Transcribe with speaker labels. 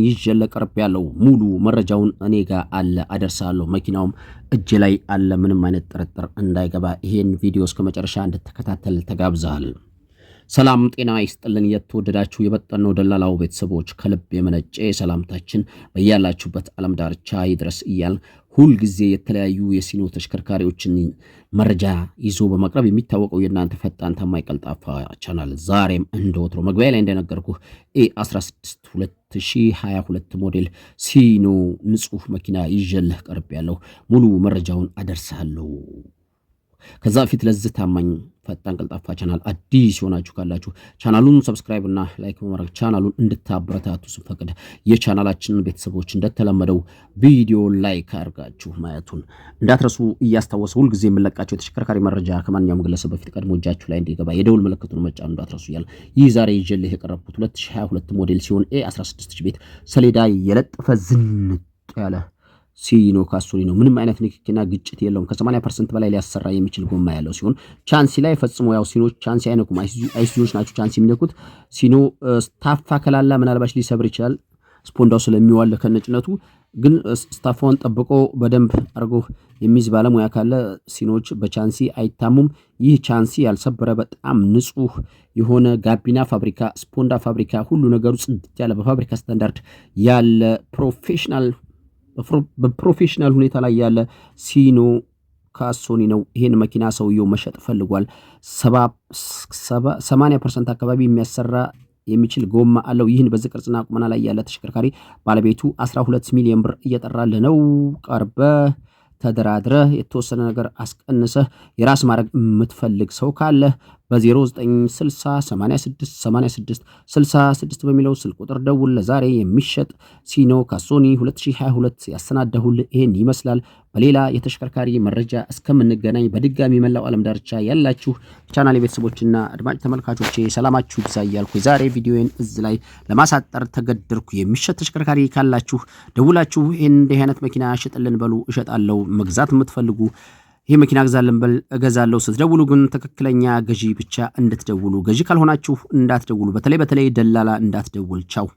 Speaker 1: ይዤለ ቀርብ ያለው ሙሉ መረጃውን እኔ ጋር አለ አደርሳለሁ። መኪናውም እጅ ላይ አለ። ምንም አይነት ጥርጥር እንዳይገባ ይሄን ቪዲዮ እስከመጨረሻ እንድትከታተል ተጋብዛል። ሰላም ጤና ይስጥልን። የተወደዳችሁ የበጠነው ደላላው ቤተሰቦች ከልብ የመነጨ ሰላምታችን በያላችሁበት ዓለም ዳርቻ ይድረስ እያል ሁል ጊዜ የተለያዩ የሲኖ ተሽከርካሪዎችን መረጃ ይዞ በማቅረብ የሚታወቀው የእናንተ ፈጣን ታማኝ ቀልጣፋ ቻናል ዛሬም እንደወትሮ መግቢያ ላይ እንደነገርኩ A16 2022 ሞዴል ሲኖ ንጹህ መኪና ይዤልህ ቀርብ ያለው ሙሉ መረጃውን አደርሳለሁ። ከዛ ፊት ለዚህ ታማኝ ፈጣን ቀልጣፋ ቻናል አዲስ ሆናችሁ ካላችሁ ቻናሉን ሰብስክራይብ እና ላይክ በማድረግ ቻናሉን እንድታበረታቱ ስንፈቅድ የቻናላችንን ቤተሰቦች እንደተለመደው ቪዲዮ ላይክ አድርጋችሁ ማየቱን እንዳትረሱ እያስታወሰ ሁል ጊዜ የምለቃቸው የተሽከርካሪ መረጃ ከማንኛውም ግለሰብ በፊት ቀድሞ እጃችሁ ላይ እንዲገባ የደውል ምልክቱን መጫን እንዳትረሱ እያል ይህ ዛሬ ይዤልህ የቀረብኩት 2022 ሞዴል ሲሆን A16 ቤት ሰሌዳ የለጠፈ ዝንጥ ያለ ሲኖ ካሶኒ ነው። ምንም አይነት ንክኪና ግጭት የለውም። ከ80% በላይ ሊያሰራ የሚችል ጎማ ያለው ሲሆን ቻንሲ ላይ ፈጽሞ ያው ሲኖች ቻንሲ አይነኩም። አይሱዞች ናቸው ቻንሲ የሚነኩት። ሲኖ ስታፋ ከላላ ምናልባች ሊሰብር ይችላል ስፖንዳው ስለሚዋል ከነጭነቱ። ግን ስታፋውን ጠብቆ በደንብ አርጎ የሚይዝ ባለሙያ ካለ ሲኖች በቻንሲ አይታሙም። ይህ ቻንሲ ያልሰበረ በጣም ንጹህ የሆነ ጋቢና ፋብሪካ ስፖንዳ ፋብሪካ ሁሉ ነገሩ ጽድት ያለ በፋብሪካ ስታንዳርድ ያለ በፕሮፌሽናል ሁኔታ ላይ ያለ ሲኖ ካሶኒ ነው። ይሄን መኪና ሰውየው መሸጥ ፈልጓል። 80% አካባቢ የሚያሰራ የሚችል ጎማ አለው። ይህን በዚህ ቅርጽና ቁመና ላይ ያለ ተሽከርካሪ ባለቤቱ 12 ሚሊዮን ብር እየጠራልህ ነው። ቀርበ ተደራድረ የተወሰነ ነገር አስቀንሰህ የራስ ማድረግ የምትፈልግ ሰው ካለ በ0960868666 በሚለው ስልክ ቁጥር ደውል። ለዛሬ የሚሸጥ ሲኖ ካሶኒ 2022 ያሰናዳሁል ይሄን ይመስላል። በሌላ የተሽከርካሪ መረጃ እስከምንገናኝ በድጋሚ መላው ዓለም ዳርቻ ያላችሁ ቻናል ቤተሰቦችና አድማጭ ተመልካቾቼ ሰላማችሁ ይብዛ እያልኩ የዛሬ ቪዲዮን እዚህ ላይ ለማሳጠር ተገደድኩ። የሚሸጥ ተሽከርካሪ ካላችሁ ደውላችሁ ይሄን እንዲህ አይነት መኪና ሽጥልን በሉ፣ እሸጣለሁ። መግዛት የምትፈልጉ ይሄ መኪና ገዛልን በል እገዛለሁ። ስትደውሉ ግን ትክክለኛ ገዢ ብቻ እንድትደውሉ፣ ገዢ ካልሆናችሁ እንዳትደውሉ። በተለይ ደላላ እንዳትደውል። ቻው።